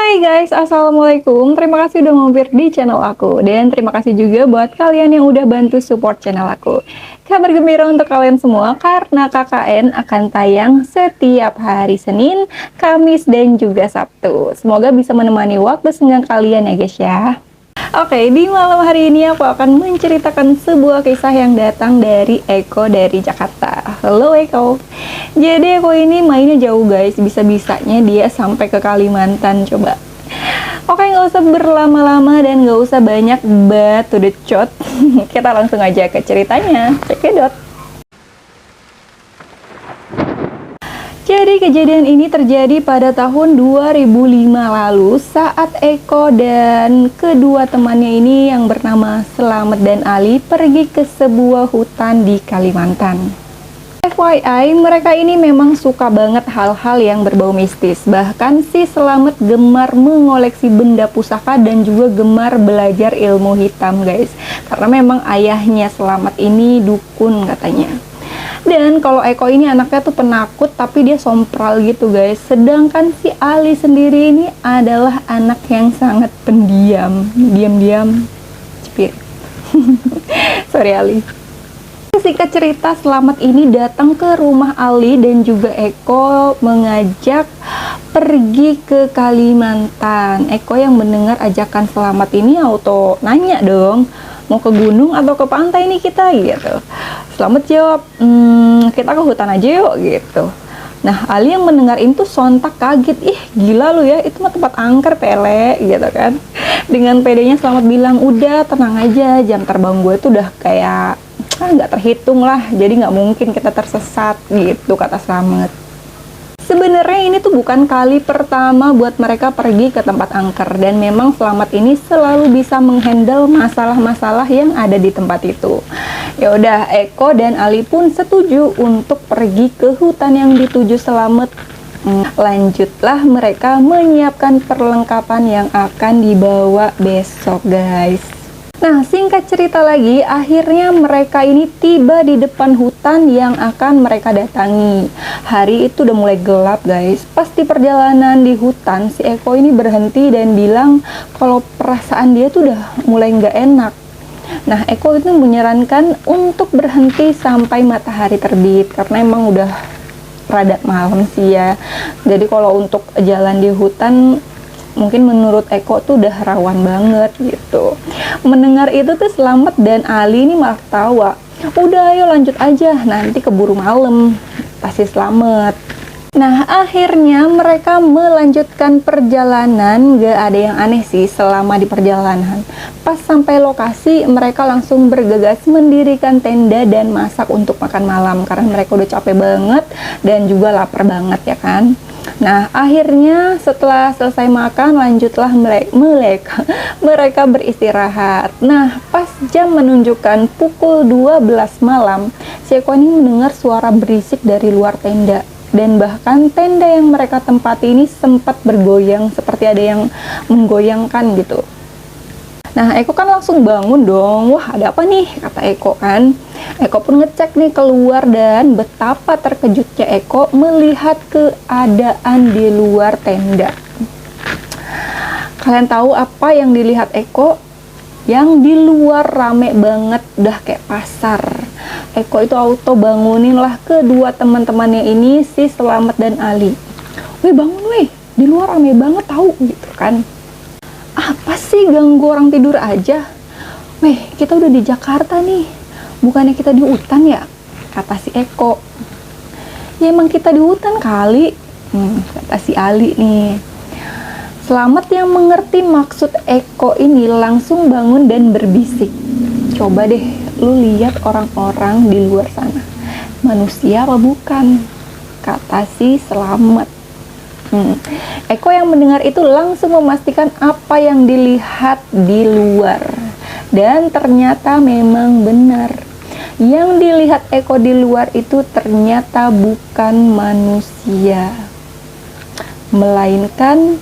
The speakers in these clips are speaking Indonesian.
Hai guys, assalamualaikum. Terima kasih udah mampir di channel aku. Dan terima kasih juga buat kalian yang udah bantu support channel aku. Kabar gembira untuk kalian semua karena KKN akan tayang setiap hari Senin, Kamis, dan juga Sabtu. Semoga bisa menemani waktu senggang kalian ya guys ya. Oke, di malam hari ini aku akan menceritakan sebuah kisah yang datang dari Eko dari Jakarta. Halo Eko. Jadi Eko ini mainnya jauh guys, bisa-bisanya dia sampai ke Kalimantan coba. Oke, nggak usah berlama-lama dan nggak usah banyak batu decot. Kita langsung aja ke ceritanya. Cekidot. Jadi kejadian ini terjadi pada tahun 2005 lalu saat Eko dan kedua temannya ini yang bernama Slamet dan Ali pergi ke sebuah hutan di Kalimantan. FYI, mereka ini memang suka banget hal-hal yang berbau mistis. Bahkan si Slamet gemar mengoleksi benda pusaka dan juga gemar belajar ilmu hitam guys. Karena memang ayahnya Slamet ini dukun katanya. Dan kalau Eko ini anaknya tuh penakut tapi dia sompral gitu guys. Sedangkan si Ali sendiri ini adalah anak yang sangat pendiam. Diam-diam cepir. Sorry Ali. Singkat cerita, Slamet ini datang ke rumah Ali dan juga Eko mengajak pergi ke Kalimantan. Eko yang mendengar ajakan Slamet ini auto nanya dong, mau ke gunung atau ke pantai nih kita gitu. Slamet jawab, kita ke hutan aja yuk gitu. Nah, Ali yang mendengar itu sontak kaget, ih gila lu ya, itu mah tempat angker pele gitu kan. Dengan pedenya Slamet bilang, udah tenang aja, jam terbang gue tuh udah kayak nggak terhitung lah, jadi nggak mungkin kita tersesat gitu kata Slamet. Sebenarnya ini tuh bukan kali pertama buat mereka pergi ke tempat angker dan memang Slamet ini selalu bisa menghandle masalah-masalah yang ada di tempat itu. Ya udah, Eko dan Ali pun setuju untuk pergi ke hutan yang dituju Slamet. Lanjutlah mereka menyiapkan perlengkapan yang akan dibawa besok guys. Nah, singkat cerita lagi, akhirnya mereka ini tiba di depan hutan yang akan mereka datangi. Hari itu udah mulai gelap guys. Pas di perjalanan di hutan, si Eko ini berhenti dan bilang kalau perasaan dia tuh udah mulai nggak enak. Nah, Eko itu menyarankan untuk berhenti sampai matahari terbit karena emang udah rada malam sih ya. Jadi kalau untuk jalan di hutan mungkin menurut Eko tuh udah rawan banget gitu. Mendengar itu tuh Slamet dan Ali ini malah tawa. Udah ayo lanjut aja, nanti keburu malam, pasti Slamet. Nah, akhirnya mereka melanjutkan perjalanan. Gak ada yang aneh sih selama di perjalanan. Pas sampai lokasi, mereka langsung bergegas mendirikan tenda dan masak untuk makan malam karena mereka udah capek banget dan juga lapar banget ya kan. Nah, akhirnya setelah selesai makan, lanjutlah mereka beristirahat. Nah, pas jam menunjukkan pukul 12 malam, si Eko ini mendengar suara berisik dari luar tenda. Dan bahkan tenda yang mereka tempati ini sempat bergoyang, seperti ada yang menggoyangkan gitu. Nah, Eko kan langsung bangun dong. Wah, ada apa nih? Kata Eko kan. Eko pun ngecek nih keluar dan betapa terkejutnya Eko melihat keadaan di luar tenda. Kalian tahu apa yang dilihat Eko? Yang di luar rame banget, udah kayak pasar. Eko itu auto bangunin lah kedua teman-temannya ini, si Slamet dan Ali. Weh bangun weh, di luar rame banget tahu gitu kan. Apa sih ganggu orang tidur aja? Weh, kita udah di Jakarta nih, bukannya kita di hutan ya? Kata si Eko. Ya emang kita di hutan kali, kata si Ali nih. Slamet yang mengerti maksud Eko ini langsung bangun dan berbisik. Coba deh lu lihat orang-orang di luar sana, manusia apa bukan? Kata si Slamet. Eko yang mendengar itu langsung memastikan apa yang dilihat di luar. Dan ternyata memang benar. Yang dilihat Eko di luar itu ternyata bukan manusia, melainkan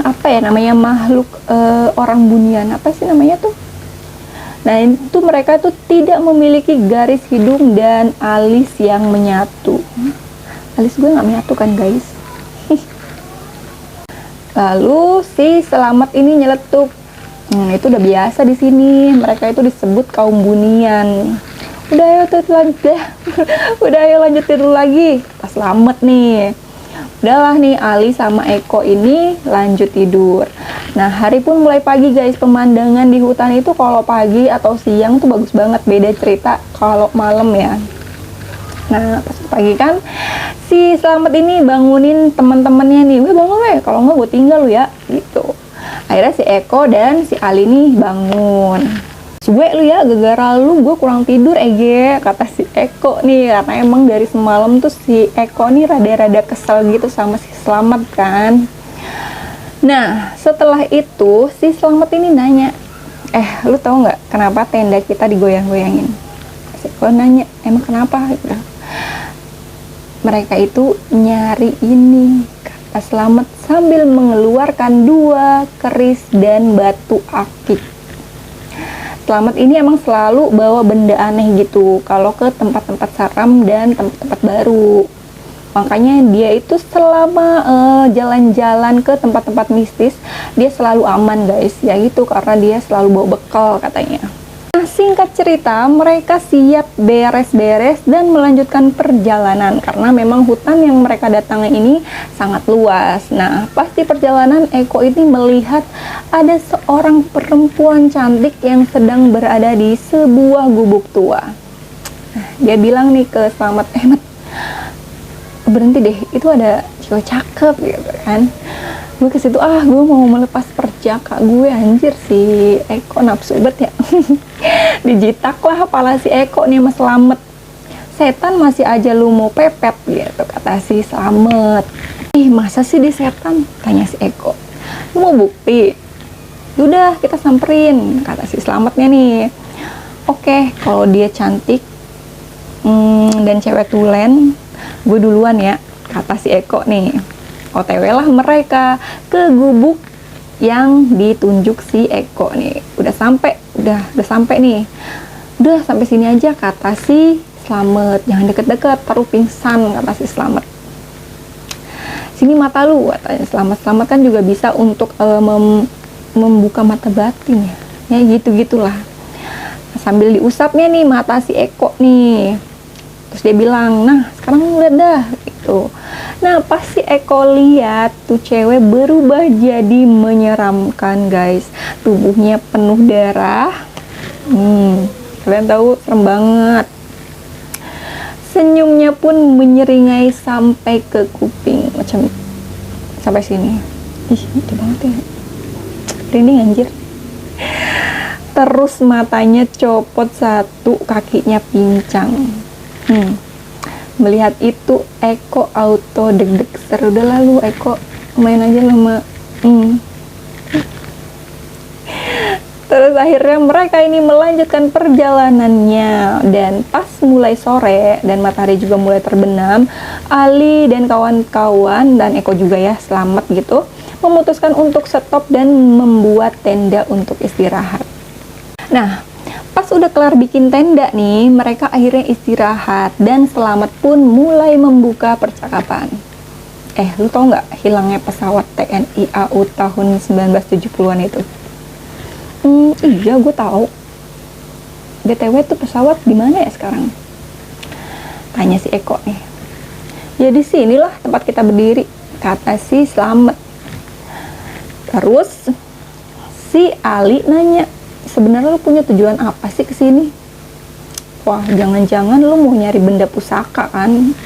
apa ya namanya, makhluk orang bunian, apa sih namanya tuh. Nah, itu mereka tuh tidak memiliki garis hidung dan alis yang menyatu. Alis gue nggak menyatu kan guys. Lalu si Selamat ini nyeletuk. Itu udah biasa di sini. Mereka itu disebut kaum bunian. Udah ayo tuh lanjut. Udah ayo lanjut tidur lagi. Pas Selamat nih. Udahlah nih, Ali sama Eko ini lanjut tidur. Nah, hari pun mulai pagi guys. Pemandangan di hutan itu kalau pagi atau siang tuh bagus banget. Beda cerita kalau malam ya. Nah, pas pagi kan si Selamat ini bangunin teman-temannya nih. Weh bangun weh, kalau nggak gue tinggal lu ya, gitu. Akhirnya si Eko dan si Ali nih bangun. Suwe lu ya, gara-gara lu gue kurang tidur Ege, kata si Eko nih. Karena emang dari semalam tuh si Eko nih rada-rada kesel gitu sama si Selamat kan. Nah, setelah itu si Selamat ini nanya, lu tahu nggak kenapa tenda kita digoyang-goyangin? Si Eko nanya, emang kenapa? Gitu. Mereka itu nyari ini, kata Selamat sambil mengeluarkan 2 keris dan batu akik. Selamat ini emang selalu bawa benda aneh gitu kalau ke tempat-tempat seram dan tempat-tempat baru. Makanya dia itu selama jalan-jalan ke tempat-tempat mistis, dia selalu aman guys. Ya gitu, karena dia selalu bawa bekal katanya. Nah, singkat cerita, mereka siap beres-beres dan melanjutkan perjalanan karena memang hutan yang mereka datangi ini sangat luas. Nah, pas di perjalanan Eko ini melihat ada seorang perempuan cantik yang sedang berada di sebuah gubuk tua. Nah, dia bilang nih ke Selamat, Mat, berhenti deh, itu ada cewek cakep gitu kan. Gue ke situ, gue mau melepas perjaka gue, anjir si Eko nafsu banget ya. Dijitak lah kepala si Eko nih sama Selamat. Setan masih aja lu mau pepet gitu, kata si Selamat. Ih, masa sih di setan? Tanya si Eko. Lu mau bukti? Yaudah kita samperin, kata si Selamatnya nih. Oke, kalau dia cantik dan cewek tulen, gue duluan ya, kata si Eko nih. OTW lah mereka ke gubuk yang ditunjuk si Eko nih. Udah sampai nih. Udah sampai sini aja, kata si Selamat. Jangan deket-deket, taruh pingsan, kata si Selamat. Sini mata lu, katanya Selamat. Selamat kan juga bisa untuk membuka mata batin ya. Ya gitu-gitulah. Sambil diusapnya nih mata si Eko nih. Terus dia bilang, nah sekarang lihat dah gitu. Nah pas si Eko lihat tuh cewek berubah jadi menyeramkan guys. Tubuhnya penuh darah. Kalian tahu, serem banget. Senyumnya pun menyeringai sampai ke kuping, macam sampai sini. Ih, itu banget ya. Merinding anjir. Terus matanya copot satu, kakinya pincang. Melihat itu Eko auto deg-deg. Udah lalu Eko main aja lama. Terus akhirnya mereka ini melanjutkan perjalanannya, dan pas mulai sore dan matahari juga mulai terbenam, Ali dan kawan-kawan dan Eko juga ya, Selamat gitu, memutuskan untuk stop dan membuat tenda untuk istirahat. Nah, pas udah kelar bikin tenda nih, mereka akhirnya istirahat dan Selamat pun mulai membuka percakapan. Lu tau nggak hilangnya pesawat TNI AU tahun 1970-an itu? Iya, gue tahu. BTW tuh pesawat di mana ya sekarang? Tanya si Eko nih. Ya di sinilah tempat kita berdiri, kata si Selamat. Terus si Ali nanya, sebenarnya lu punya tujuan apa sih kesini? Wah, jangan-jangan lu mau nyari benda pusaka kan?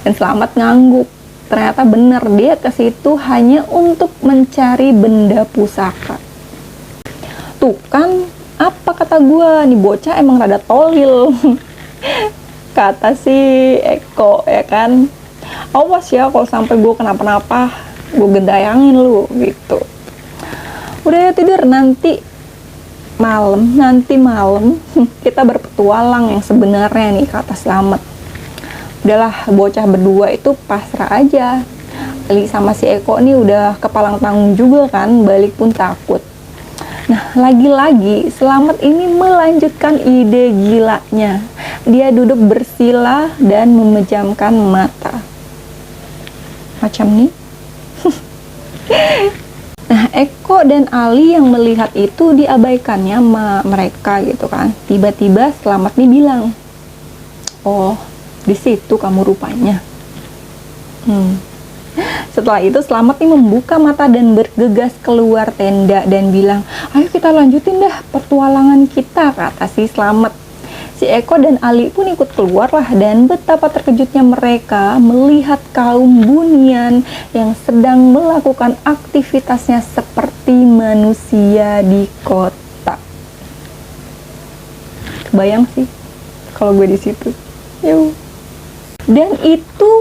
Dan Selamat ngangguk. Ternyata bener, dia ke situ hanya untuk mencari benda pusaka. Tuh kan, apa kata gua, nih bocah emang rada tolil. Kata si Eko ya kan. Awas ya kalau sampai gua kenapa-napa, gua gendayangin lu gitu. Udah ya tidur, nanti malam kita berpetualang yang sebenarnya nih, kata Selamat. Udahlah, bocah berdua itu pasrah aja. Ali sama si Eko nih udah kepalang tanggung juga kan, balik pun takut. Nah, lagi-lagi Selamat ini melanjutkan ide gilanya. Dia duduk bersila dan memejamkan mata. Macam nih. Nah, Eko dan Ali yang melihat itu diabaikannya sama mereka gitu kan. Tiba-tiba Selamat nih bilang, "Oh, di situ kamu rupanya." Setelah itu Selamat nih membuka mata dan bergegas keluar tenda dan bilang, "Ayo kita lanjutin dah petualangan kita," kata si Selamat. Si Eko dan Ali pun ikut keluar lah, dan betapa terkejutnya mereka melihat kaum bunian yang sedang melakukan aktivitasnya seperti manusia di kota. Kebayang sih kalau gue di situ. Yuh. Dan itu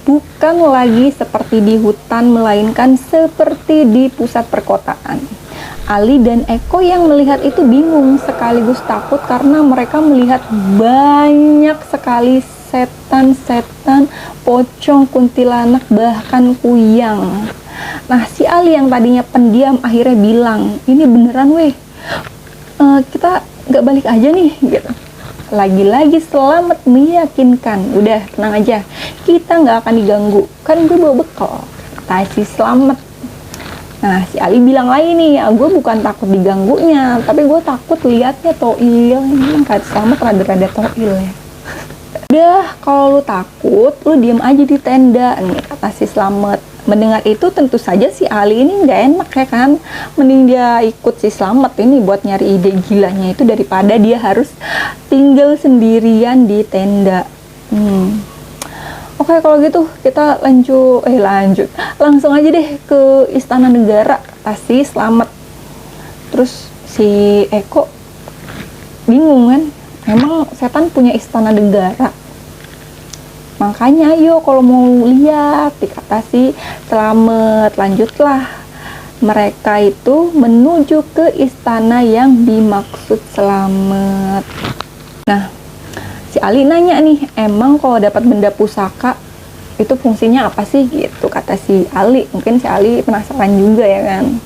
bukan lagi seperti di hutan, melainkan seperti di pusat perkotaan. Ali dan Eko yang melihat itu bingung sekaligus takut karena mereka melihat banyak sekali setan-setan, pocong, kuntilanak, bahkan kuyang. Nah, si Ali yang tadinya pendiam akhirnya bilang, "Ini beneran weh, kita nggak balik aja nih," gitu. Lagi-lagi Selamat meyakinkan, "Udah tenang aja, kita nggak akan diganggu, kan gue bawa bekal," kata si Selamat. Nah, si Ali bilang lagi nih, "Ya, gue bukan takut diganggunya, tapi gue takut liatnya toil." Ini kan Selamat rada-rada toil ya. "Udah, kalau lu takut, lu diem aja di tenda," nih kata si Selamat. Mendengar itu tentu saja si Ali ini nggak enak ya kan. Mending dia ikut si Selamat ini buat nyari ide gilanya itu daripada dia harus tinggal sendirian di tenda. Oke, kalau gitu kita lanjut langsung aja deh ke Istana Negara, kata si Selamat. Terus si Eko bingung kan, emang setan punya Istana Negara? Makanya ayo kalau mau lihat, dikata si Selamat. Lanjutlah, mereka itu menuju ke istana yang dimaksud Selamat. Nah, si Ali nanya nih, "Emang kalau dapat benda pusaka itu fungsinya apa sih?" gitu kata si Ali. Mungkin si Ali penasaran juga ya kan.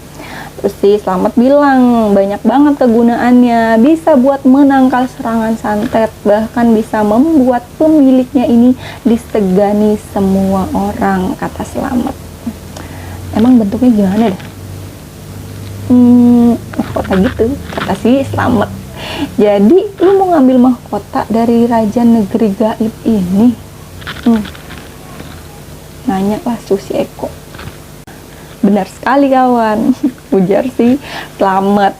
Terus si Selamat bilang, "Banyak banget kegunaannya, bisa buat menangkal serangan santet, bahkan bisa membuat pemiliknya ini disegani semua orang," kata Selamat. Emang bentuknya gimana dah? Mahkota gitu, kata si Selamat. "Jadi lu mau ngambil mahkota dari raja negeri gaib ini?" Nanya lah si Eko. "Benar sekali kawan," ujar si Selamat.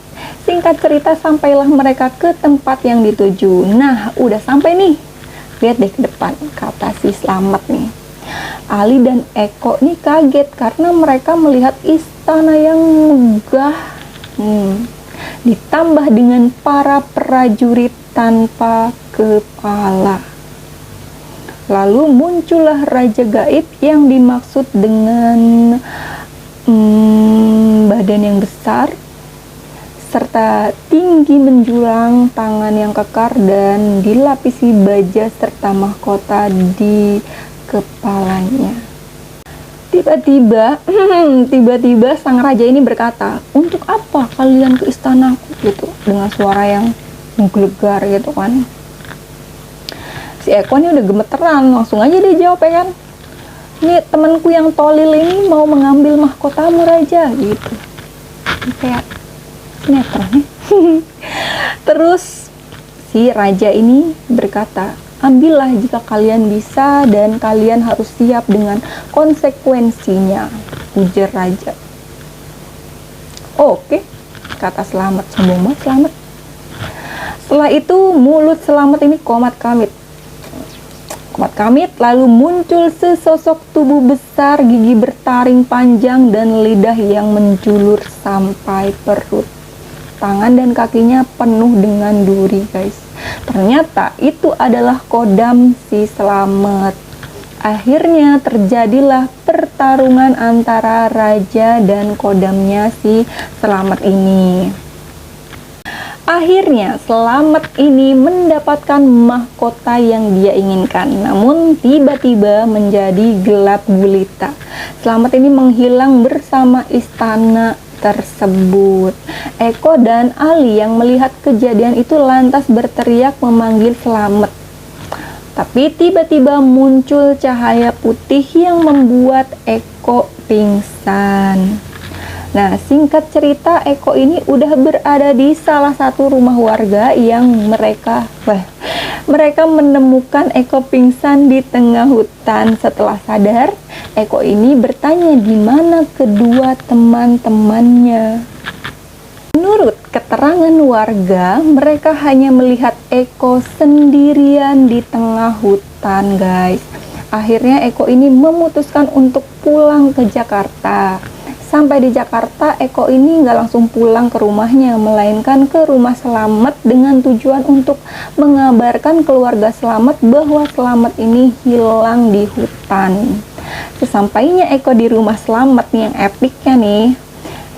Singkat cerita, sampailah mereka ke tempat yang dituju. "Nah, udah sampai nih. Lihat deh ke depan," kata si Selamat nih. Ali dan Eko nih kaget karena mereka melihat istana yang megah. Ditambah dengan para prajurit tanpa kepala. Lalu muncullah raja gaib yang dimaksud dengan badan yang besar serta tinggi menjulang, tangan yang kekar dan dilapisi baja serta mahkota di kepalanya. Tiba-tiba sang raja ini berkata, "Untuk apa kalian ke istanaku?" gitu, dengan suara yang menggelegar gitu kan. Si Eko ini udah gemeteran, langsung aja dia jawab ya kan, "Ini temanku yang tolil ini mau mengambil mahkotamu raja," gitu. Ini kayak sinetron ya. Terus si raja ini berkata, "Ambillah jika kalian bisa dan kalian harus siap dengan konsekuensinya," ujar raja. "Oke," kata Selamat. Sombong banget Selamat. Setelah itu mulut Selamat ini komat kamit, lalu muncul sesosok tubuh besar, gigi bertaring panjang dan lidah yang menjulur sampai perut. Tangan dan kakinya penuh dengan duri, guys. Ternyata itu adalah kodam si Selamat. Akhirnya terjadilah pertarungan antara raja dan kodamnya si Selamat ini. Akhirnya Selamat ini mendapatkan mahkota yang dia inginkan, namun tiba-tiba menjadi gelap gulita. Selamat ini menghilang bersama istana tersebut. Eko dan Ali yang melihat kejadian itu lantas berteriak memanggil Selamat. Tapi tiba-tiba muncul cahaya putih yang membuat Eko pingsan. Nah, singkat cerita, Eko ini udah berada di salah satu rumah warga yang mereka menemukan Eko pingsan di tengah hutan. Setelah sadar, Eko ini bertanya di mana kedua teman-temannya. Menurut keterangan warga, mereka hanya melihat Eko sendirian di tengah hutan, guys. Akhirnya Eko ini memutuskan untuk pulang ke Jakarta. Sampai di Jakarta, Eko ini nggak langsung pulang ke rumahnya, melainkan ke rumah Slamet dengan tujuan untuk mengabarkan keluarga Slamet bahwa Slamet ini hilang di hutan. Sesampainya Eko di rumah Slamet nih, yang epicnya nih,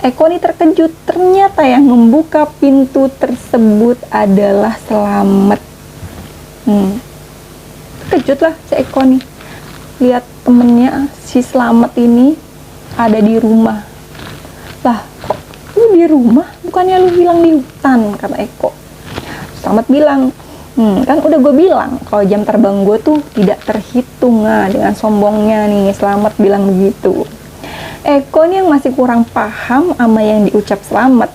Eko ini terkejut, ternyata yang membuka pintu tersebut adalah Slamet. Terkejut lah si Eko nih, lihat temennya si Slamet ini ada di rumah. Lah, kok lu di rumah? Bukannya lu hilang di hutan, kata Eko. Slamet bilang, kan udah gue bilang kalau jam terbang gue tuh tidak terhitung. Nah, dengan sombongnya nih Slamet bilang begitu. Eko nih yang masih kurang paham sama yang diucap Slamet.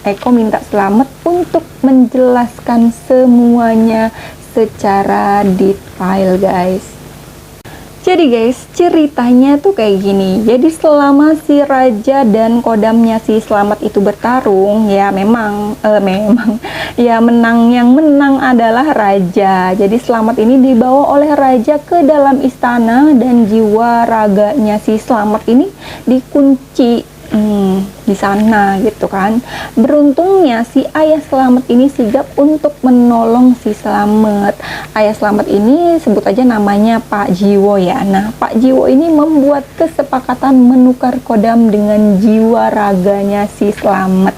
Eko minta Slamet untuk menjelaskan semuanya secara detail, guys. Jadi guys, ceritanya tuh kayak gini. Jadi selama si raja dan kodamnya si Slamet itu bertarung, ya memang ya yang menang adalah raja. Jadi Slamet ini dibawa oleh raja ke dalam istana dan jiwa raganya si Slamet ini dikunci di sana gitu kan. Beruntungnya si ayah Slamet ini sigap untuk menolong si Slamet. Ayah Slamet ini sebut aja namanya Pak Jiwo ya. Nah, Pak Jiwo ini membuat kesepakatan menukar kodam dengan jiwa raganya si Slamet.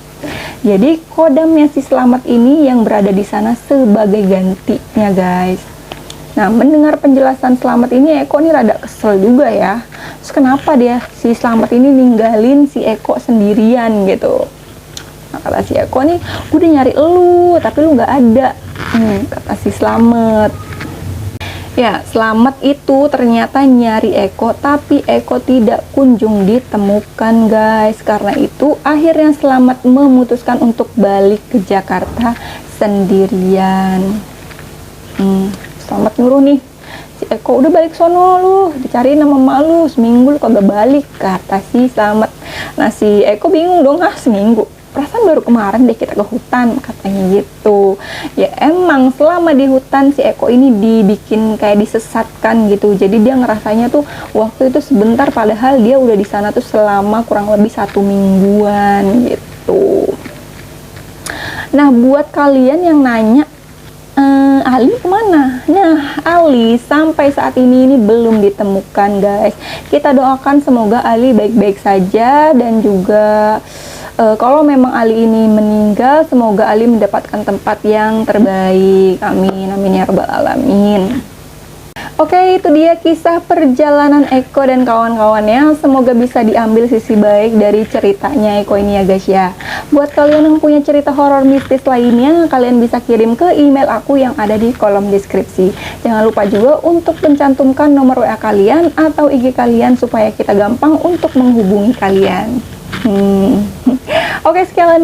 Jadi kodamnya si Slamet ini yang berada di sana sebagai gantinya, guys. Nah, mendengar penjelasan Slamet ini, Eko ini rada kesel juga ya. Terus kenapa dia si Slamet ini ninggalin si Eko sendirian gitu. Nah, kata si Eko nih, udah nyari elu tapi lu nggak ada, kata si Slamet. Ya, Slamet itu ternyata nyari Eko, tapi Eko tidak kunjung ditemukan, guys. Karena itu akhirnya Slamet memutuskan untuk balik ke Jakarta sendirian. Slamet nyuruh nih, si Eko udah balik sono lu, dicariin sama emak lu, seminggu lu kagak balik, kata si Slamet. Nah, si Eko bingung dong, seminggu? Perasaan baru kemarin deh kita ke hutan, katanya gitu. Ya emang selama di hutan si Eko ini dibikin kayak disesatkan gitu. Jadi dia ngerasanya tuh waktu itu sebentar, padahal dia udah di sana tuh selama kurang lebih 1 mingguan gitu. Nah, buat kalian yang nanya, Ali kemana? Nah, Ali sampai saat ini belum ditemukan, guys. Kita doakan semoga Ali baik-baik saja, dan juga kalau memang Ali ini meninggal, semoga Ali mendapatkan tempat yang terbaik. Amin, amin ya rabbal alamin. Oke, itu dia kisah perjalanan Eko dan kawan-kawannya. Semoga bisa diambil sisi baik dari ceritanya Eko ini ya, guys ya. Buat kalian yang punya cerita horor mistis lainnya, kalian bisa kirim ke email aku yang ada di kolom deskripsi. Jangan lupa juga untuk mencantumkan nomor WA kalian atau IG kalian supaya kita gampang untuk menghubungi kalian. Oke, sekian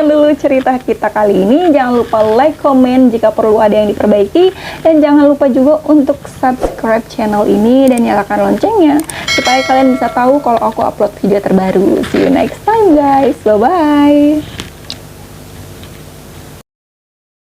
dulu cerita kita kali ini. Jangan lupa like, komen jika perlu ada yang diperbaiki, dan jangan lupa juga untuk subscribe channel ini dan nyalakan loncengnya supaya kalian bisa tahu kalau aku upload video terbaru. See you next time, guys. Bye bye.